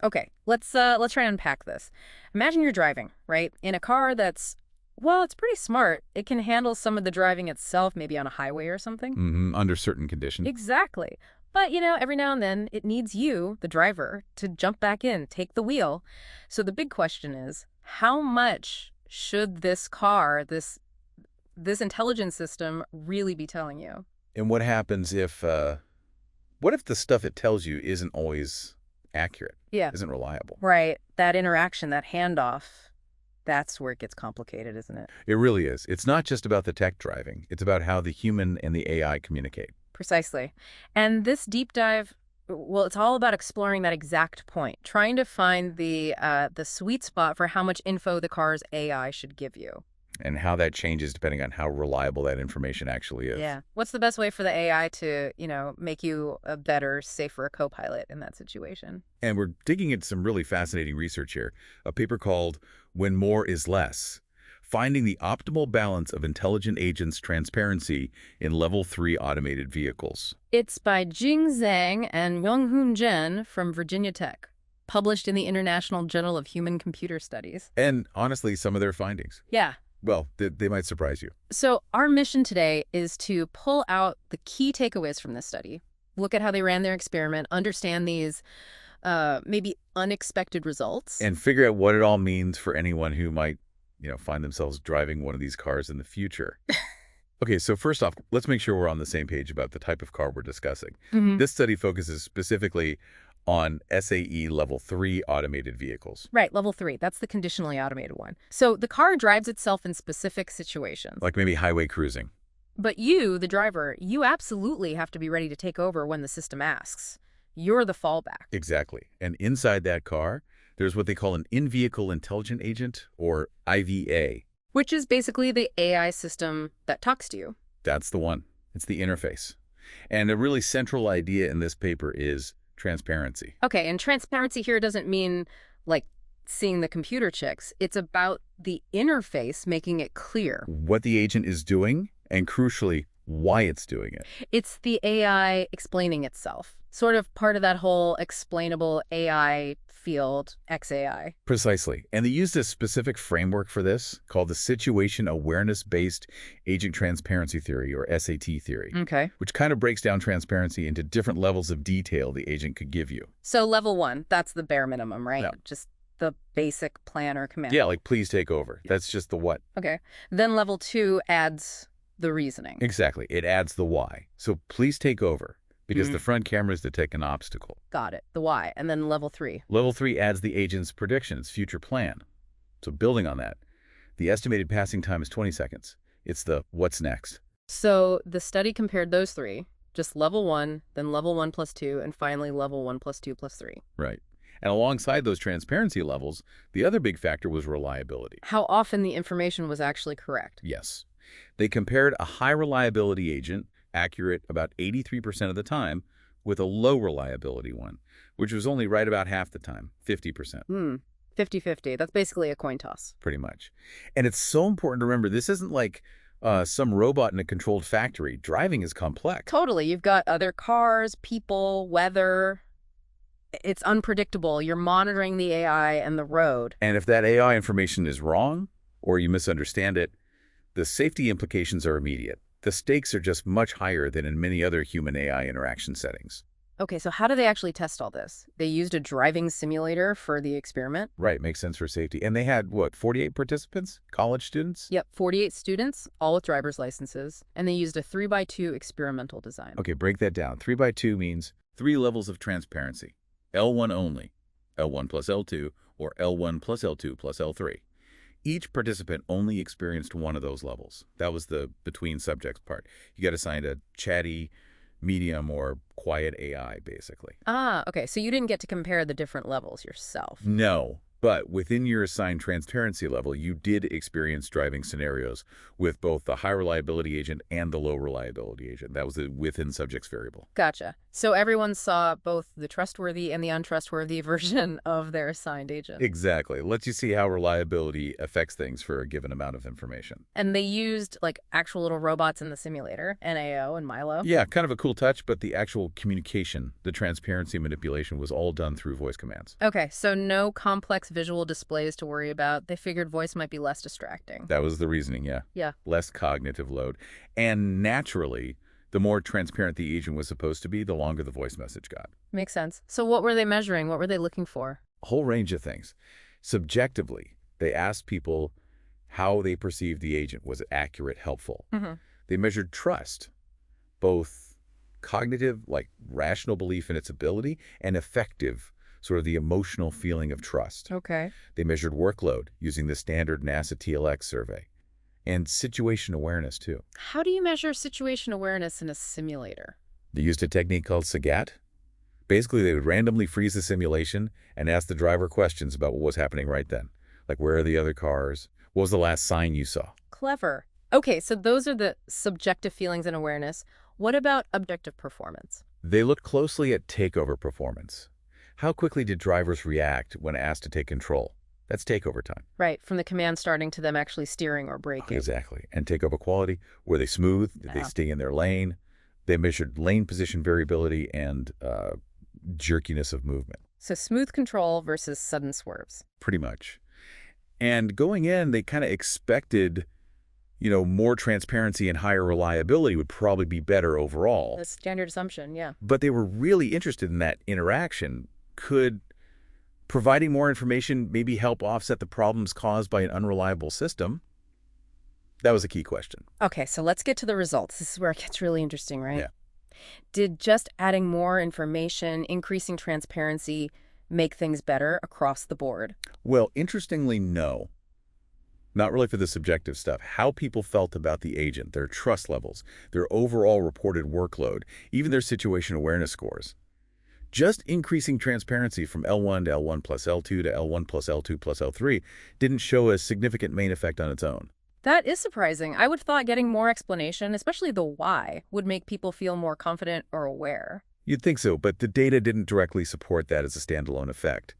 Okay, let's try and unpack this. Imagine you're driving, right? In a car that's, well, it's pretty smart. It can handle some of the driving itself, maybe on a highway or something. Under certain conditions. Exactly. But, every now and then it needs you, the driver, to jump back in, take the wheel. So the big question is, how much should this car, this intelligence system really be telling you? And what happens what if the stuff it tells you isn't always accurate, Yeah. isn't reliable? Right. That interaction, that handoff, that's where it gets complicated, isn't it? It really is. It's not just about the tech driving. It's about how the human and the AI communicate. Precisely. And this deep dive, well, it's all about exploring that exact point, trying to find the sweet spot for how much info the car's AI should give you. And how that changes depending on how reliable that information actually is. Yeah. What's the best way for the AI to, make you a better, safer co-pilot in that situation? And we're digging into some really fascinating research here. A paper called When More is Less: Finding the Optimal Balance of Intelligent Agents Transparency in Level 3 Automated Vehicles. It's by Jing Zhang and Younghoon Jen from Virginia Tech, published in the International Journal of Human Computer Studies. And honestly, some of their findings, Yeah. well, they might surprise you. So our mission today is to pull out the key takeaways from this study, look at how they ran their experiment, understand these maybe unexpected results. And figure out what it all means for anyone who might, find themselves driving one of these cars in the future. Okay, so first off, let's make sure we're on the same page about the type of car we're discussing. This study focuses specifically on SAE Level 3 automated vehicles. Right, level 3. That's the conditionally automated one. So the car drives itself in specific situations. Like maybe highway cruising. But you, the driver, you absolutely have to be ready to take over when the system asks. You're the fallback. Exactly. And inside that car, there's what they call an in-vehicle intelligent agent, or IVA. Which is basically the AI system that talks to you. That's the one. It's the interface. And a really central idea in this paper is transparency. Okay, and transparency here doesn't mean, like, seeing the computer checks. It's about the interface making it clear. What the agent is doing, and crucially, why it's doing it. It's the AI explaining itself. Sort of part of that whole explainable AI field, XAI. Precisely. And they used a specific framework for this called the Situation Awareness-Based Agent Transparency Theory, or SAT theory, Okay. which kind of breaks down transparency into different levels of detail the agent could give you. So level 1, that's the bare minimum, right? Yeah. Just the basic plan or command. Yeah, like, please take over. That's just the what. Okay. Then level 2 adds the reasoning. Exactly. It adds the why. So please take over, because the front cameras detect an obstacle. Got it. The why. And then level 3. Level 3 adds the agent's predictions, future plan. So building on that, the estimated passing time is 20 seconds. It's the what's next. So the study compared those 3, just level 1, then level 1 plus 2, and finally level 1 plus 2 plus 3. Right. And alongside those transparency levels, the other big factor was reliability. How often the information was actually correct. Yes. They compared a high reliability agent, accurate about 83% of the time, with a low reliability one, which was only right about half the time, 50%. 50-50. That's basically a coin toss. Pretty much. And it's so important to remember, this isn't like some robot in a controlled factory. Driving is complex. Totally. You've got other cars, people, weather. It's unpredictable. You're monitoring the AI and the road. And if that AI information is wrong, or you misunderstand it, the safety implications are immediate. The stakes are just much higher than in many other human-AI interaction settings. Okay, so how do they actually test all this? They used a driving simulator for the experiment? Right, makes sense for safety. And they had, what, 48 participants? College students? Yep, 48 students, all with driver's licenses, and they used a 3x2 experimental design. Okay, break that down. 3x2 means 3 levels of transparency. L1 only, L1 plus L2, or L1 plus L2 plus L3. Each participant only experienced one of those levels. That was the between subjects part. You got assigned a chatty, medium, or quiet AI, basically. Ah, okay, so you didn't get to compare the different levels yourself. No, But within your assigned transparency level, you did experience driving scenarios with both the high reliability agent and the low reliability agent. That was the within subjects variable. Gotcha. So everyone saw both the trustworthy and the untrustworthy version of their assigned agent. Exactly. Lets you see how reliability affects things for a given amount of information. And they used like actual little robots in the simulator, NAO and Milo. Yeah, kind of a cool touch, but the actual communication, the transparency manipulation was all done through voice commands. Okay, so no complex visual displays to worry about. They figured voice might be less distracting. That was the reasoning, yeah. Yeah. Less cognitive load. And naturally, the more transparent the agent was supposed to be, the longer the voice message got. Makes sense. So what were they measuring? What were they looking for? A whole range of things. Subjectively, they asked people how they perceived the agent. Was it accurate, helpful? They measured trust, both cognitive, like rational belief in its ability, and affective, sort of the emotional feeling of trust. Okay. They measured workload using the standard NASA TLX survey, and situation awareness, too. How do you measure situation awareness in a simulator? They used a technique called SAGAT. Basically, they would randomly freeze the simulation and ask the driver questions about what was happening right then. Like, where are the other cars? What was the last sign you saw? Clever. Okay, so those are the subjective feelings and awareness. What about objective performance? They looked closely at takeover performance. How quickly did drivers react when asked to take control? That's takeover time. Right, from the command starting to them actually steering or braking. Exactly. And takeover quality, were they smooth? Did they stay in their lane? They measured lane position variability and jerkiness of movement. So smooth control versus sudden swerves. Pretty much. And going in, they kind of expected, more transparency and higher reliability would probably be better overall. The standard assumption, yeah. But they were really interested in that interaction. Could providing more information maybe help offset the problems caused by an unreliable system? That was a key question. Okay, so let's get to the results. This is where it gets really interesting, right? Yeah. Did just adding more information, increasing transparency, make things better across the board? Well, interestingly, no. Not really for the subjective stuff. How people felt about the agent, their trust levels, their overall reported workload, even their situation awareness scores. Just increasing transparency from L1 to L1 plus L2 to L1 plus L2 plus L3 didn't show a significant main effect on its own. That is surprising. I would have thought getting more explanation, especially the why, would make people feel more confident or aware. You'd think so, but the data didn't directly support that as a standalone effect.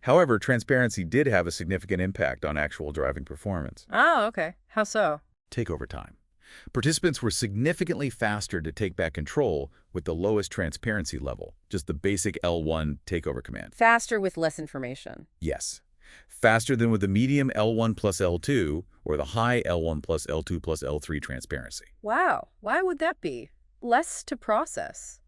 However, transparency did have a significant impact on actual driving performance. Oh, okay. How so? Takeover time. Participants were significantly faster to take back control with the lowest transparency level, just the basic L1 takeover command. Faster with less information. Yes. Faster than with the medium L1 plus L2 or the high L1 plus L2 plus L3 transparency. Wow. Why would that be? Less to process.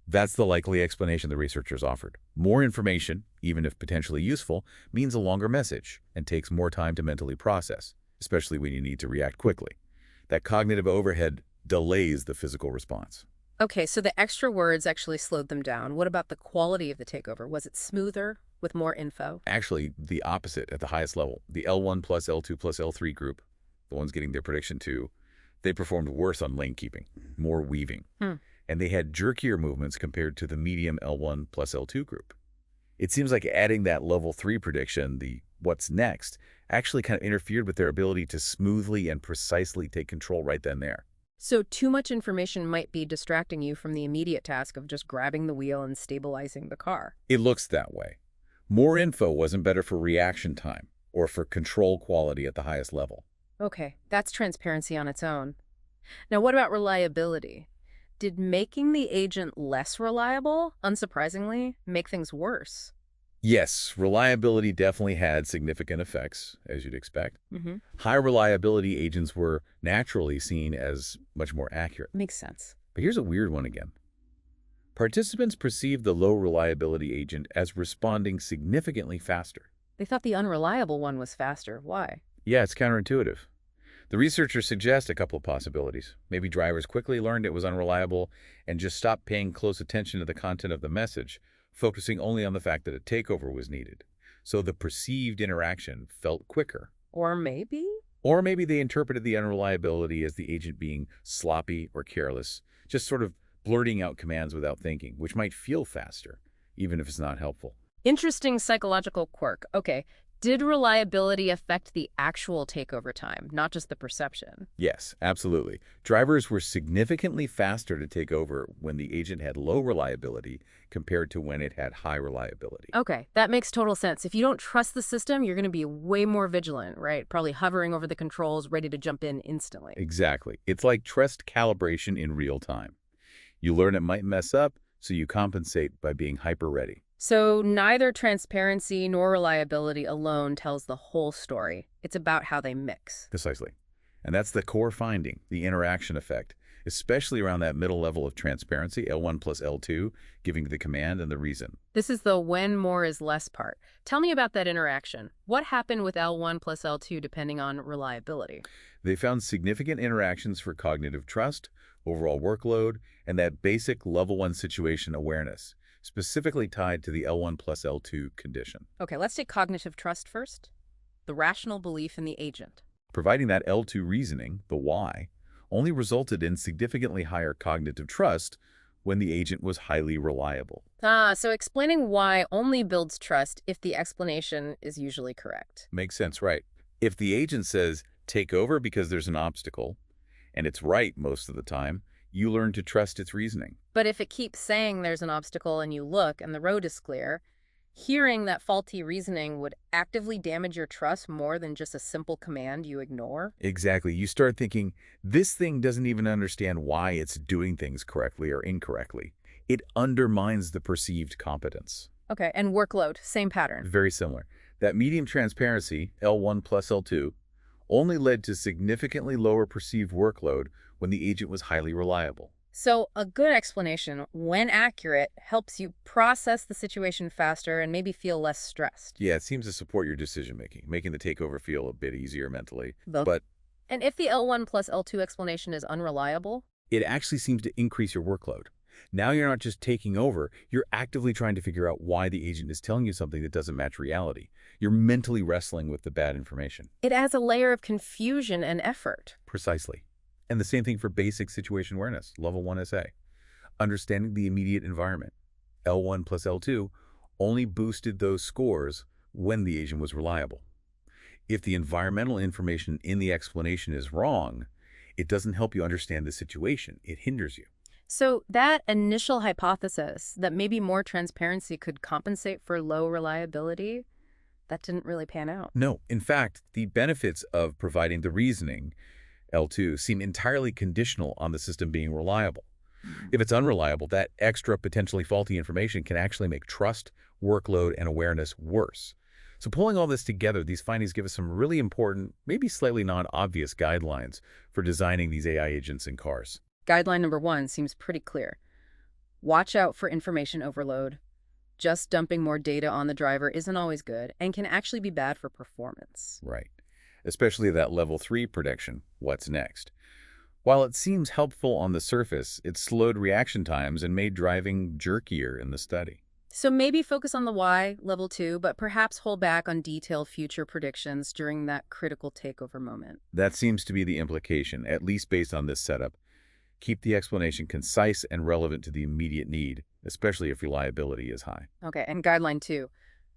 That's the likely explanation the researchers offered. More information, even if potentially useful, means a longer message and takes more time to mentally process, especially when you need to react quickly. That cognitive overhead delays the physical response. Okay, so the extra words actually slowed them down. What about the quality of the takeover? Was it smoother with more info? Actually, the opposite at the highest level. The L1 plus L2 plus L3 group, the ones getting their prediction 2, they performed worse on lane keeping, more weaving. And they had jerkier movements compared to the medium L1 plus L2 group. It seems like adding that level 3 prediction, the what's next, actually kind of interfered with their ability to smoothly and precisely take control right then and there. So too much information might be distracting you from the immediate task of just grabbing the wheel and stabilizing the car. It looks that way. More info wasn't better for reaction time or for control quality at the highest level. Okay, that's transparency on its own. Now what about reliability? Did making the agent less reliable, unsurprisingly, make things worse? Yes, reliability definitely had significant effects, as you'd expect. High reliability agents were naturally seen as much more accurate. Makes sense. But here's a weird one again. Participants perceived the low reliability agent as responding significantly faster. They thought the unreliable one was faster. Why? Yeah, it's counterintuitive. The researchers suggest a couple of possibilities. Maybe drivers quickly learned it was unreliable and just stopped paying close attention to the content of the message, focusing only on the fact that a takeover was needed. So the perceived interaction felt quicker. Or maybe? Or maybe they interpreted the unreliability as the agent being sloppy or careless, just sort of blurting out commands without thinking, which might feel faster, even if it's not helpful. Interesting psychological quirk. Okay, Did reliability affect the actual takeover time, not just the perception? Yes, absolutely. Drivers were significantly faster to take over when the agent had low reliability compared to when it had high reliability. Okay, that makes total sense. If you don't trust the system, you're going to be way more vigilant, right? Probably hovering over the controls, ready to jump in instantly. Exactly. It's like trust calibration in real time. You learn it might mess up, so you compensate by being hyper ready. So neither transparency nor reliability alone tells the whole story. It's about how they mix. Precisely. And that's the core finding, the interaction effect, especially around that middle level of transparency, L1 plus L2, giving the command and the reason. This is the when more is less part. Tell me about that interaction. What happened with L1 plus L2 depending on reliability? They found significant interactions for cognitive trust, overall workload, and that basic level 1 situation awareness, specifically tied to the L1 plus L2 condition. Okay, let's take cognitive trust first. The rational belief in the agent. Providing that L2 reasoning, the why, only resulted in significantly higher cognitive trust when the agent was highly reliable. So explaining why only builds trust if the explanation is usually correct. Makes sense, right? If the agent says, take over because there's an obstacle, and it's right most of the time, you learn to trust its reasoning. But if it keeps saying there's an obstacle and you look and the road is clear, hearing that faulty reasoning would actively damage your trust more than just a simple command you ignore. Exactly. You start thinking, this thing doesn't even understand why it's doing things correctly or incorrectly. It undermines the perceived competence. Okay, and workload, same pattern. Very similar. That medium transparency, L1 plus L2, only led to significantly lower perceived workload when the agent was highly reliable. So a good explanation, when accurate, helps you process the situation faster and maybe feel less stressed. Yeah, it seems to support your decision-making, making the takeover feel a bit easier mentally. But But and if the L1 plus L2 explanation is unreliable? it actually seems to increase your workload. Now you're not just taking over, you're actively trying to figure out why the agent is telling you something that doesn't match reality. You're mentally wrestling with the bad information. It adds a layer of confusion and effort. Precisely. And the same thing for basic situation awareness, level 1 SA. Understanding the immediate environment, L1 plus L2, only boosted those scores when the agent was reliable. If the environmental information in the explanation is wrong, it doesn't help you understand the situation. It hinders you. So that initial hypothesis that maybe more transparency could compensate for low reliability, that didn't really pan out. No, in fact, the benefits of providing the reasoning, L2, seem entirely conditional on the system being reliable. If it's unreliable, that extra potentially faulty information can actually make trust, workload, and awareness worse. So pulling all this together, these findings give us some really important, maybe slightly non-obvious guidelines for designing these AI agents in cars. Guideline number 1 seems pretty clear. Watch out for information overload. Just dumping more data on the driver isn't always good and can actually be bad for performance. Right. Especially that level 3 prediction, what's next. While it seems helpful on the surface, it slowed reaction times and made driving jerkier in the study. So maybe focus on the why, level 2, but perhaps hold back on detailed future predictions during that critical takeover moment. That seems to be the implication, at least based on this setup. Keep the explanation concise and relevant to the immediate need, especially if reliability is high. Okay, and guideline 2.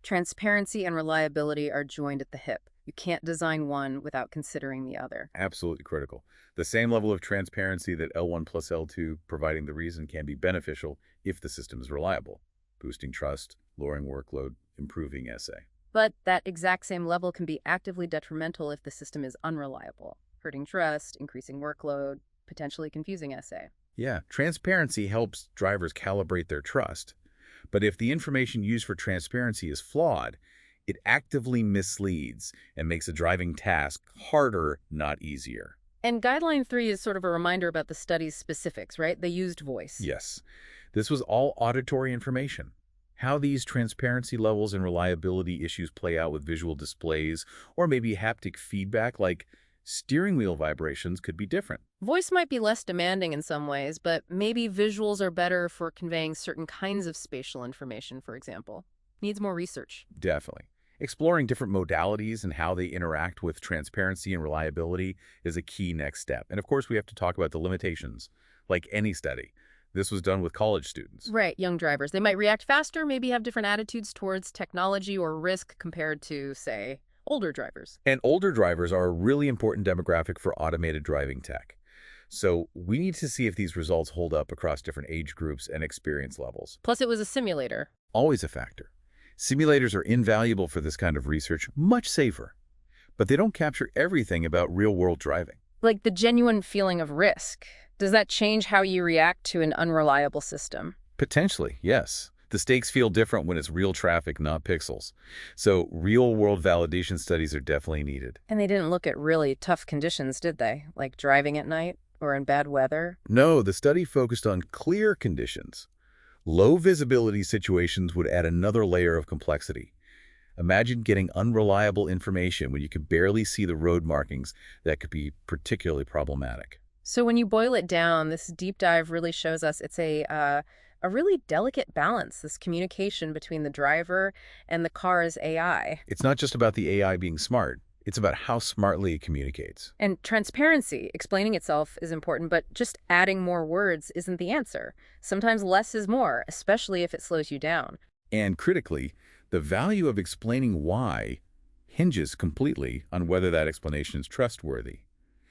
Transparency and reliability are joined at the hip. You can't design one without considering the other. Absolutely critical. The same level of transparency that L1 plus L2 providing the reason can be beneficial if the system is reliable, boosting trust, lowering workload, improving SA. But that exact same level can be actively detrimental if the system is unreliable, hurting trust, increasing workload, potentially confusing SA. Yeah, transparency helps drivers calibrate their trust. But if the information used for transparency is flawed, it actively misleads and makes a driving task harder, not easier. And guideline 3 is sort of a reminder about the study's specifics, right? They used voice. Yes, this was all auditory information. How these transparency levels and reliability issues play out with visual displays or maybe haptic feedback like steering wheel vibrations could be different. Voice might be less demanding in some ways, but maybe visuals are better for conveying certain kinds of spatial information, for example. Needs more research. Definitely. Exploring different modalities and how they interact with transparency and reliability is a key next step. And of course, we have to talk about the limitations. Like any study, This was done with college students. Right, young drivers. They might react faster, maybe have different attitudes towards technology or risk compared to, say, older drivers. And older drivers are a really important demographic for automated driving tech. So we need to see if these results hold up across different age groups and experience levels. Plus, it was a simulator. Always a factor. Simulators are invaluable for this kind of research, much safer. But they don't capture everything about real-world driving. Like the genuine feeling of risk. Does that change how you react to an unreliable system? Potentially, yes. The stakes feel different when it's real traffic, not pixels. So real-world validation studies are definitely needed. And they didn't look at really tough conditions, did they? Like driving at night or in bad weather? No, the study focused on clear conditions. Low visibility situations would add another layer of complexity. Imagine getting unreliable information when you can barely see the road markings. That could be particularly problematic. So when you boil it down, this deep dive really shows us it's a really delicate balance, this communication between the driver and the car's AI. It's not just about the AI being smart. It's about how smartly it communicates. And transparency, explaining itself is important, but just adding more words isn't the answer. Sometimes less is more, especially if it slows you down. And critically, the value of explaining why hinges completely on whether that explanation is trustworthy.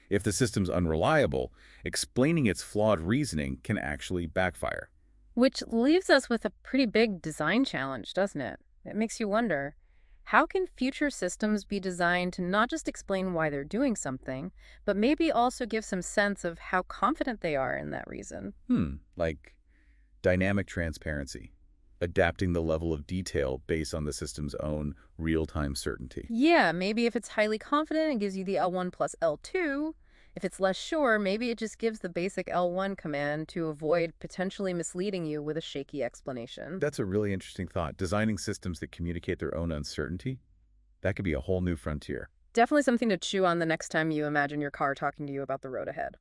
If the system's unreliable, explaining its flawed reasoning can actually backfire. Which leaves us with a pretty big design challenge, doesn't it? It makes you wonder, how can future systems be designed to not just explain why they're doing something, but maybe also give some sense of how confident they are in that reason? Like dynamic transparency, adapting the level of detail based on the system's own real-time certainty. Yeah, maybe if it's highly confident, it gives you the L1 plus L2. If it's less sure, maybe it just gives the basic L1 command to avoid potentially misleading you with a shaky explanation. That's a really interesting thought. Designing systems that communicate their own uncertainty, that could be a whole new frontier. Definitely something to chew on the next time you imagine your car talking to you about the road ahead.